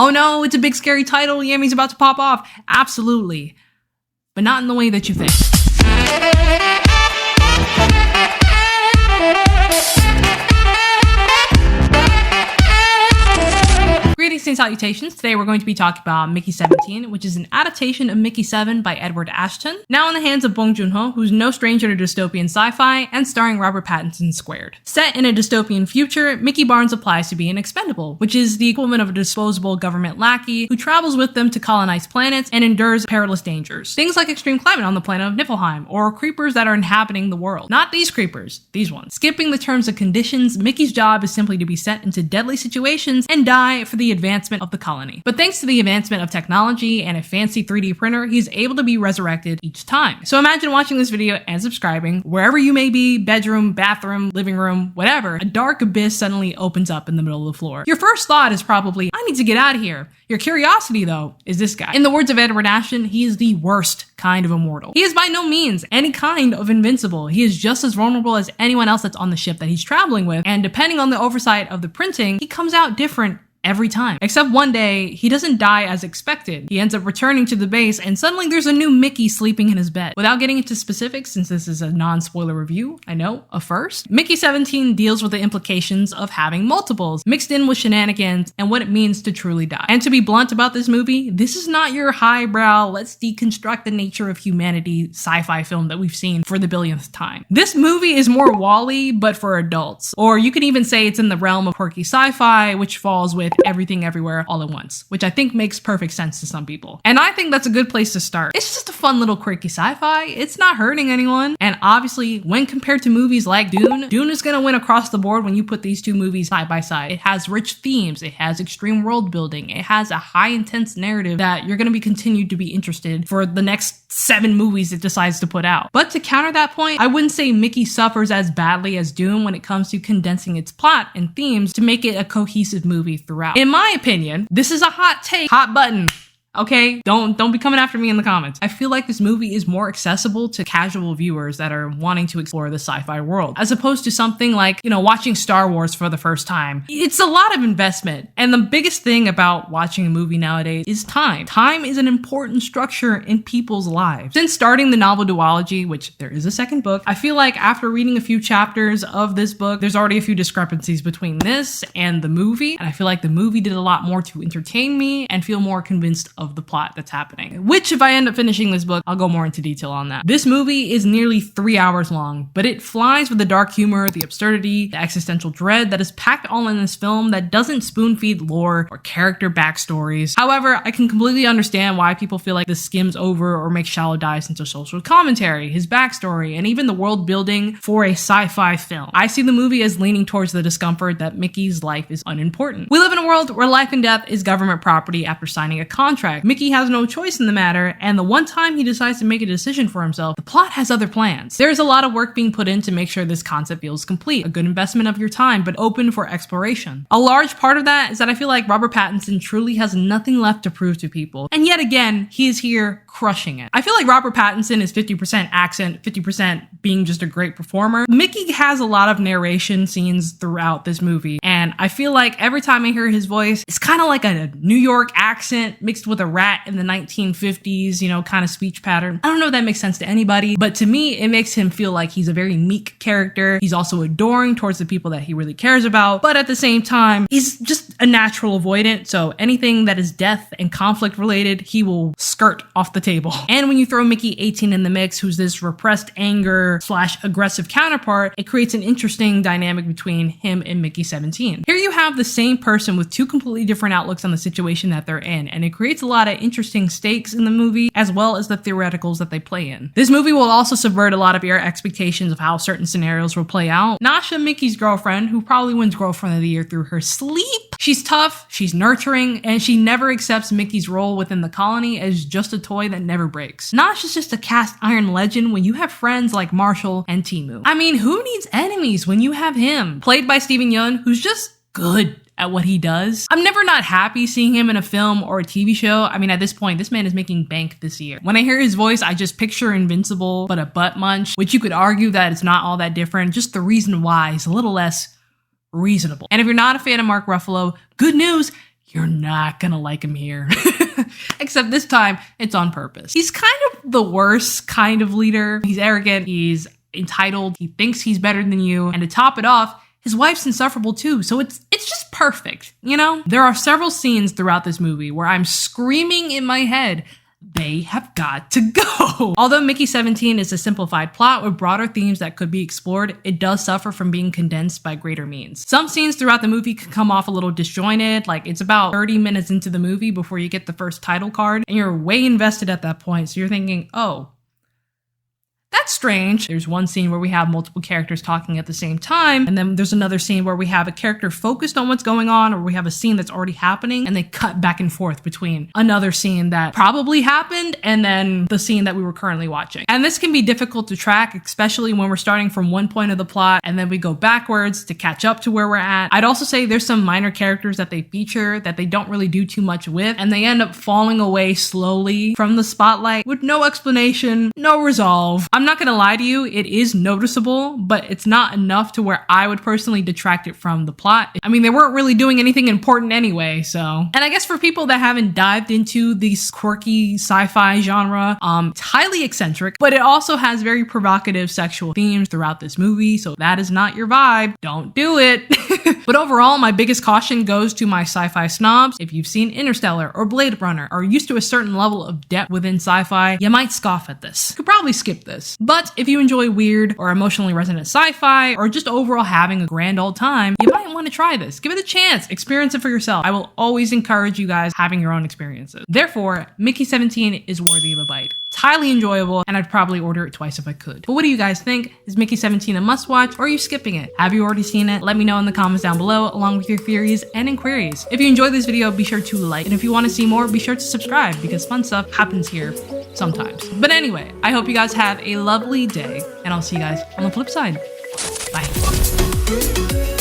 Oh no, it's a big scary title, Yami's about to pop off. Absolutely. But not in the way that you think. Greetings and salutations. Today we're going to be talking about Mickey 17, which is an adaptation of Mickey 7 by Edward Ashton, now in the hands of Bong Joon-ho, who's no stranger to dystopian sci-fi, and starring Robert Pattinson squared. Set in a dystopian future, Mickey Barnes applies to be an expendable, which is the equivalent of a disposable government lackey who travels with them to colonize planets and endures perilous dangers. Things like extreme climate on the planet of Niflheim, or creepers that are inhabiting the world. Not these creepers, these ones. Skipping the terms and conditions, Mickey's job is simply to be sent into deadly situations and die for the advancement of the colony. But thanks to the advancement of technology and a fancy 3D printer, he's able to be resurrected each time. So imagine watching this video and subscribing. Wherever you may be, bedroom, bathroom, living room, whatever, a dark abyss suddenly opens up in the middle of the floor. Your first thought is probably, I need to get out of here. Your curiosity, though, is this guy. In the words of Edward Ashton, he is the worst kind of immortal. He is by no means any kind of invincible. He is just as vulnerable as anyone else that's on the ship that he's traveling with, and depending on the oversight of the printing, he comes out different every time. Except one day, he doesn't die as expected. He ends up returning to the base and suddenly there's a new Mickey sleeping in his bed. Without getting into specifics, since this is a non-spoiler review, I know, a first, Mickey 17 deals with the implications of having multiples, mixed in with shenanigans and what it means to truly die. And to be blunt about this movie, this is not your highbrow, let's deconstruct the nature of humanity sci-fi film that we've seen for the billionth time. This movie is more WALL-E, but for adults. Or you could even say it's in the realm of quirky sci-fi, which falls with everything everywhere all at once, which I think makes perfect sense to some people. And I think that's a good place to start. It's just a fun little quirky sci-fi. It's not hurting anyone. And obviously, when compared to movies like Dune is gonna win across the board when you put these two movies side by side. It has rich themes, it has extreme world building, it has a high intense narrative that you're gonna be continued to be interested for the next 7 movies it decides to put out. But to counter that point, I wouldn't say Mickey suffers as badly as Dune when it comes to condensing its plot and themes to make it a cohesive movie throughout. In my opinion, this is a hot take, hot button. Okay, don't be coming after me in the comments. I feel like this movie is more accessible to casual viewers that are wanting to explore the sci-fi world, as opposed to something like, watching Star Wars for the first time. It's a lot of investment, and the biggest thing about watching a movie nowadays is time. Time is an important structure in people's lives. Since starting the novel duology, which there is a second book, I feel like after reading a few chapters of this book, there's already a few discrepancies between this and the movie, and I feel like the movie did a lot more to entertain me and feel more convinced of the plot that's happening. Which, if I end up finishing this book, I'll go more into detail on that. This movie is nearly 3 hours long, but it flies with the dark humor, the absurdity, the existential dread that is packed all in this film that doesn't spoon-feed lore or character backstories. However, I can completely understand why people feel like this skims over or makes shallow dives into social commentary, his backstory, and even the world building for a sci-fi film. I see the movie as leaning towards the discomfort that Mickey's life is unimportant. We live in a world where life and death is government property after signing a contract. Mickey has no choice in the matter, and the one time he decides to make a decision for himself, the plot has other plans. There's a lot of work being put in to make sure this concept feels complete, a good investment of your time, but open for exploration. A large part of that is that I feel like Robert Pattinson truly has nothing left to prove to people, and yet again, he is here crushing it. I feel like Robert Pattinson is 50% accent, 50% being just a great performer. Mickey has a lot of narration scenes throughout this movie, and I feel like every time I hear his voice, it's kind of like a New York accent mixed with a rat in the 1950s, kind of speech pattern. I don't know if that makes sense to anybody, but to me, it makes him feel like he's a very meek character. He's also adoring towards the people that he really cares about, but at the same time, he's just a natural avoidant, so anything that is death and conflict related, he will skirt off the table. And when you throw Mickey 18 in the mix, who's this repressed anger / aggressive counterpart, it creates an interesting dynamic between him and Mickey 17. Here you have the same person with two completely different outlooks on the situation that they're in, and it creates a lot of interesting stakes in the movie, as well as the theoreticals that they play in. This movie will also subvert a lot of your expectations of how certain scenarios will play out. Nasha, Mickey's girlfriend, who probably wins Girlfriend of the Year through her sleep. She's tough, she's nurturing, and she never accepts Mickey's role within the colony as just a toy that never breaks. Nasha's just a cast iron legend when you have friends like Marshall and Timu. I mean, who needs enemies when you have him? Played by Steven Yeun, who's just good at what he does. I'm never not happy seeing him in a film or a TV show. I mean, at this point, this man is making bank this year. When I hear his voice, I just picture Invincible, but a butt munch, which you could argue that it's not all that different. Just the reason why is a little less reasonable. And if you're not a fan of Mark Ruffalo, good news, you're not gonna like him here. Except this time, it's on purpose. He's kind of the worst kind of leader. He's arrogant, he's entitled, he thinks he's better than you, and to top it off, his wife's insufferable too, so it's just perfect, you know? There are several scenes throughout this movie where I'm screaming in my head, they have got to go. Although Mickey 17 is a simplified plot with broader themes that could be explored, it does suffer from being condensed by greater means. Some scenes throughout the movie can come off a little disjointed, like it's about 30 minutes into the movie before you get the first title card, and you're way invested at that point, so you're thinking, oh, that's strange. There's one scene where we have multiple characters talking at the same time, and then there's another scene where we have a character focused on what's going on, or we have a scene that's already happening, and they cut back and forth between another scene that probably happened and then the scene that we were currently watching. And this can be difficult to track, especially when we're starting from one point of the plot and then we go backwards to catch up to where we're at. I'd also say there's some minor characters that they feature that they don't really do too much with, and they end up falling away slowly from the spotlight with no explanation, no resolve. I'm not gonna lie to you, it is noticeable, but it's not enough to where I would personally detract it from the plot. I mean, they weren't really doing anything important anyway, so. And I guess for people that haven't dived into this quirky sci-fi genre, it's highly eccentric, but it also has very provocative sexual themes throughout this movie, so if that is not your vibe, don't do it. But overall, my biggest caution goes to my sci-fi snobs. If you've seen Interstellar or Blade Runner or are used to a certain level of depth within sci-fi, you might scoff at this. You could probably skip this. But if you enjoy weird or emotionally resonant sci-fi or just overall having a grand old time, you might want to try this. Give it a chance. Experience it for yourself. I will always encourage you guys having your own experiences. Therefore, Mickey 17 is worthy of a bite. It's highly enjoyable, and I'd probably order it twice if I could. But what do you guys think? Is Mickey 17 a must-watch, or are you skipping it? Have you already seen it? Let me know in the comments down below, along with your theories and inquiries. If you enjoyed this video, be sure to like, and if you want to see more, be sure to subscribe, because fun stuff happens here sometimes. But anyway, I hope you guys have a lovely day, and I'll see you guys on the flip side. Bye.